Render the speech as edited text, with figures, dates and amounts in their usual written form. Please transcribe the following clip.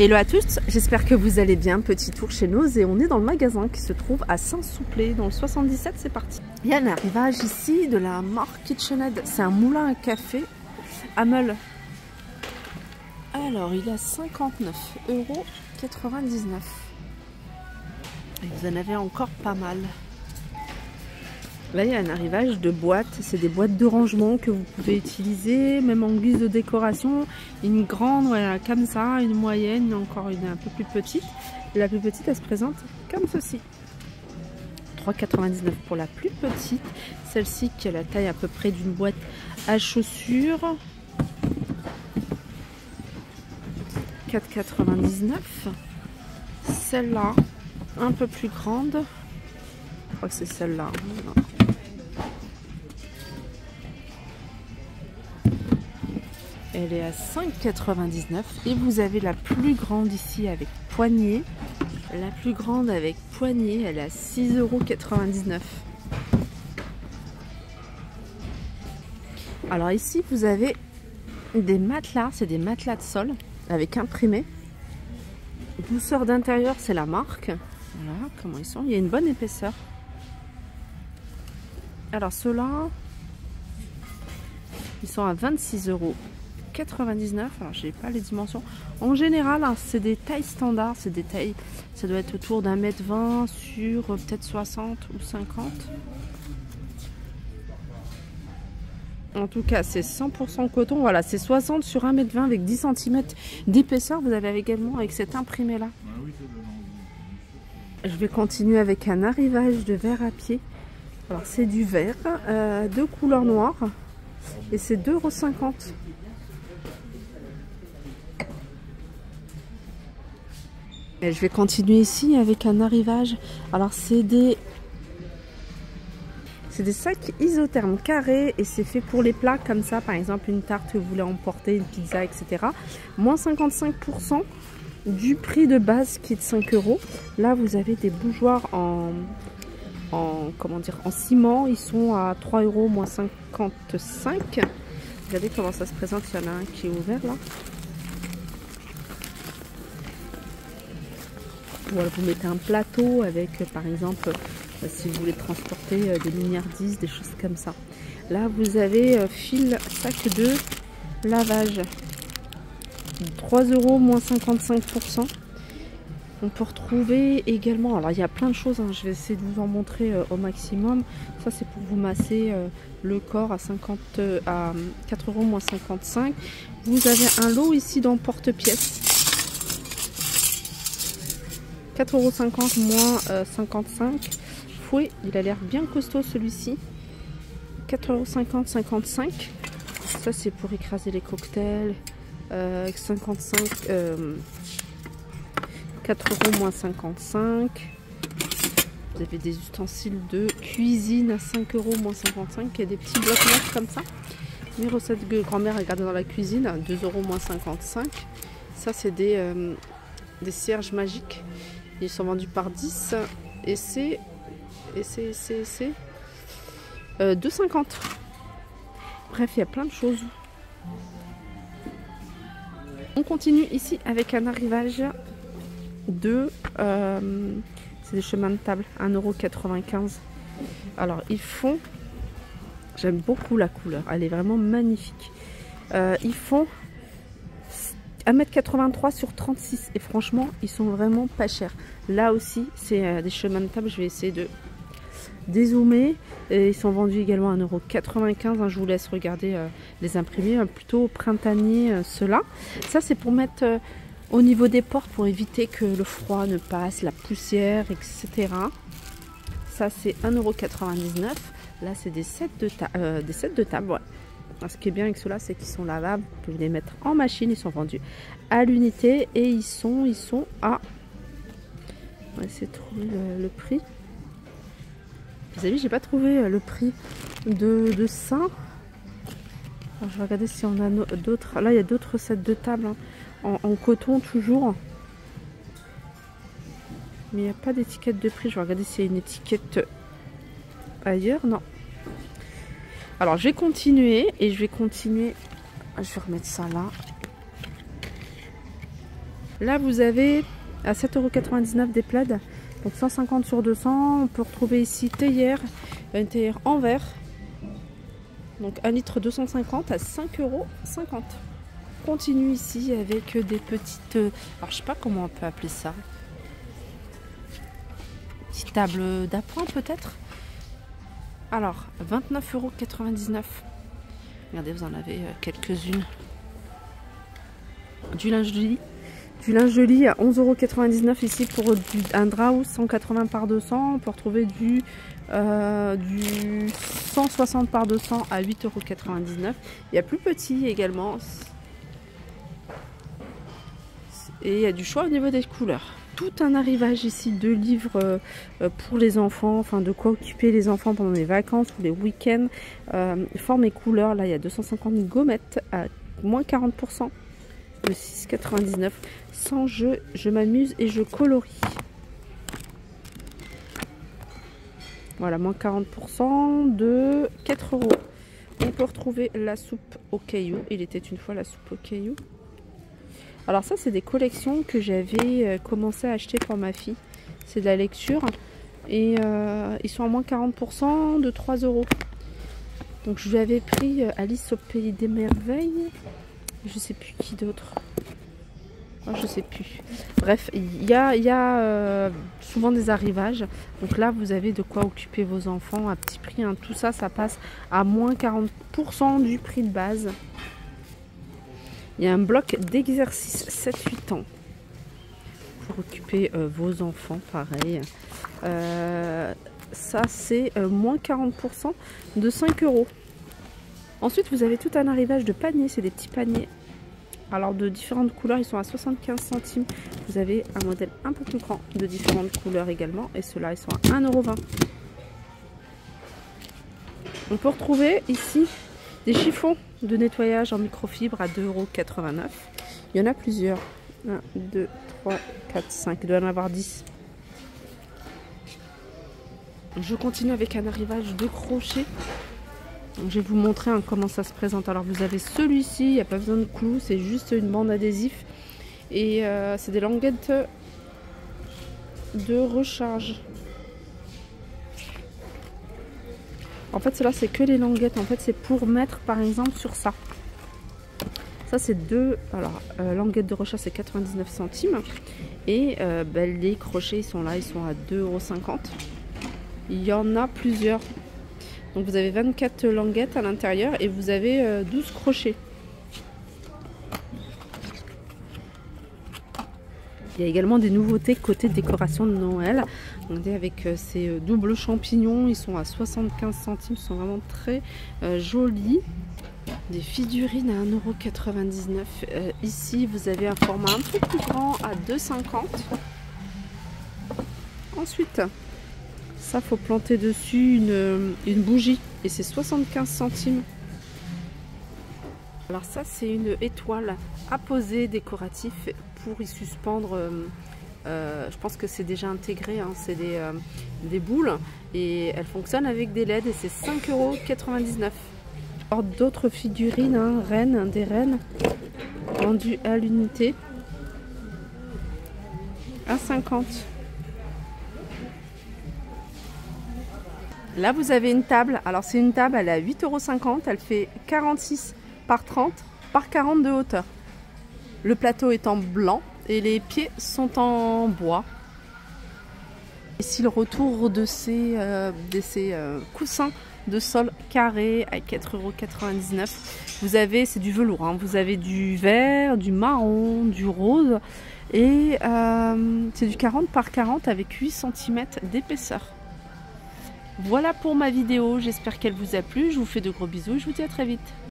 Hello à tous, j'espère que vous allez bien. Petit tour chez nous et on est dans le magasin qui se trouve à Saint-Souplé dans le 77. C'est parti. Il y a un arrivage ici de la marque KitchenAid. C'est un moulin à café à meule. Alors il a 59,99 €. Et vous en avez encore pas mal. Là il y a un arrivage de boîtes. C'est des boîtes de rangement que vous pouvez utiliser même en guise de décoration. Une grande, voilà, comme ça, une moyenne, encore une un peu plus petite. Et la plus petite elle se présente comme ceci. 3,99 € pour la plus petite. Celle-ci qui a la taille à peu près d'une boîte à chaussures. 4,99 €. Celle-là, un peu plus grande. Je crois que c'est celle-là. Elle est à 5,99 € et vous avez la plus grande ici avec poignée. La plus grande avec poignée, elle est à 6,99 €. Alors ici, vous avez des matelas, c'est des matelas de sol avec imprimé. Douceur d'intérieur, c'est la marque. Voilà comment ils sont. Il y a une bonne épaisseur. Alors ceux-là, ils sont à 26,99 €. Alors je n'ai pas les dimensions. En général, hein, c'est des tailles standards. C'est des tailles, ça doit être autour d'1,20 m sur peut-être 60 ou 50. En tout cas, c'est 100% coton. Voilà, c'est 60 sur 1,20 m avec 10 cm d'épaisseur. Vous avez également avec cet imprimé là. Je vais continuer avec un arrivage de verre à pied. Alors c'est du verre de couleur noire et c'est 2,50 €. Et je vais continuer ici avec un arrivage. Alors c'est des sacs isothermes carrés et c'est fait pour les plats comme ça, par exemple une tarte que vous voulez emporter, une pizza, etc. Moins 55% du prix de base qui est de 5 €. Là vous avez des bougeoirs en ciment. Ils sont à 3 € moins 55. Regardez comment ça se présente. Il y en a un qui est ouvert là. Voilà, vous mettez un plateau avec par exemple si vous voulez transporter des milliardises, des choses comme ça. Là vous avez fil sac de lavage, 3 € moins 55%. On peut retrouver également, alors il y a plein de choses, hein, je vais essayer de vous en montrer au maximum. Ça c'est pour vous masser le corps à 4 € moins 55. Vous avez un lot ici dans porte-pièces. 4,50 € moins 55. Fouet, il a l'air bien costaud celui-ci. 4,50 € 55. Ça c'est pour écraser les cocktails. 55. 4 € moins 55. Vous avez des ustensiles de cuisine à 5 € moins 55. Il y a des petits blocs-notes comme ça. Mes recettes de grand-mère à garder dans la cuisine à 2 € moins 55. Ça c'est des cierges magiques. Ils sont vendus par 10 et c'est 2,50 €. Bref, il y a plein de choses. On continue ici avec un arrivage de c'est des chemins de table, 1,95 €. Alors ils font, j'aime beaucoup la couleur, elle est vraiment magnifique. Ils font 1,83 m sur 36 et franchement ils sont vraiment pas chers. Là aussi c'est des chemins de table. Je vais essayer de dézoomer. Et ils sont vendus également à 1,95 €. Je vous laisse regarder les imprimés, plutôt printanier ceux-là. Ça c'est pour mettre au niveau des portes pour éviter que le froid ne passe, la poussière, etc. Ça c'est 1,99 €. Là c'est des sets de table. Ouais. Alors, ce qui est bien avec ceux-là, c'est qu'ils sont lavables. Vous pouvez les mettre en machine. Ils sont vendus à l'unité et ils sont à... On va essayer de trouver le prix. Vous avez vu, j'ai pas trouvé le prix de ça. Alors, je vais regarder si on a d'autres. Là, il y a d'autres sets de table, hein, en coton toujours. Mais il n'y a pas d'étiquette de prix. Je vais regarder s'il y a une étiquette ailleurs. Non. Alors, je vais continuer et je vais continuer. Je vais remettre ça là. Là, vous avez à 7,99 € des plaids. Donc 150 sur 200. On peut retrouver ici théière, une théière en verre. Donc 1 litre 250 à 5,50 €. Continue ici avec des petites... alors je sais pas comment on peut appeler ça. Petite table d'appoint peut-être. Alors 29,99 €. Regardez, vous en avez quelques-unes. Du linge de lit. Du linge de lit à 11,99 € ici pour un drap 180 par 200. On peut retrouver du 160 par 200 à 8,99 €. Il y a plus petit également. Et il y a du choix au niveau des couleurs. Tout un arrivage ici de livres pour les enfants, enfin de quoi occuper les enfants pendant les vacances ou les week-ends. Formes et couleurs, là il y a 250 gommettes à moins 40%. De 6,99 €. Sans jeu, je m'amuse et je colorie. Voilà, moins 40% de 4 €. On peut retrouver la soupe aux cailloux. Il était une fois la soupe aux cailloux. Alors ça, c'est des collections que j'avais commencé à acheter pour ma fille. C'est de la lecture. Et ils sont à moins 40% de 3 €. Donc je lui avais pris Alice au pays des merveilles. Je sais plus qui d'autre. Oh, je sais plus. Bref, il y a souvent des arrivages. Donc là, vous avez de quoi occuper vos enfants à petit prix. Hein. Tout ça, ça passe à moins 40% du prix de base. Il y a un bloc d'exercice 7-8 ans pour occuper vos enfants, pareil. Ça, c'est moins 40% de 5 €. Ensuite, vous avez tout un arrivage de paniers. C'est des petits paniers. Alors, de différentes couleurs, ils sont à 75 centimes. Vous avez un modèle un peu plus grand de différentes couleurs également. Et ceux-là, ils sont à 1,20 €. On peut retrouver ici des chiffons de nettoyage en microfibre à 2,89 €. Il y en a plusieurs. 1, 2, 3, 4, 5. Il doit y en avoir 10. Je continue avec un arrivage de crochet. Donc, je vais vous montrer comment ça se présente. Alors vous avez celui-ci, il n'y a pas besoin de clous, c'est juste une bande adhésif. Et c'est des languettes de recharge. En fait, cela c'est que les languettes. En fait, c'est pour mettre par exemple sur ça. Ça c'est deux. Alors, languettes de recharge c'est 99 centimes. Et les crochets ils sont là, ils sont à 2,50 €. Il y en a plusieurs. Donc vous avez 24 languettes à l'intérieur et vous avez 12 crochets. Il y a également des nouveautés côté décoration de Noël. On est avec ces doubles champignons, ils sont à 75 centimes, ils sont vraiment très jolis. Des figurines à 1,99 €. Ici vous avez un format un peu plus grand à 2,50 €. Ensuite, ça, faut planter dessus une bougie et c'est 75 centimes. Alors ça, c'est une étoile à poser décoratif pour y suspendre. Je pense que c'est déjà intégré, hein, c'est des boules et elles fonctionnent avec des LED et c'est 5,99 €. Alors d'autres figurines, hein, reines, des reines vendues à l'unité à 50 €. Là, vous avez une table. Alors, c'est une table, elle est à 8,50 €. Elle fait 46 par 30 par 40 de hauteur. Le plateau est en blanc et les pieds sont en bois. Ici, le retour de ces coussins de sol carré à 4,99 €. Vous avez, c'est du velours, hein. Vous avez du vert, du marron, du rose. Et c'est du 40 par 40 avec 8 cm d'épaisseur. Voilà pour ma vidéo, j'espère qu'elle vous a plu, je vous fais de gros bisous et je vous dis à très vite.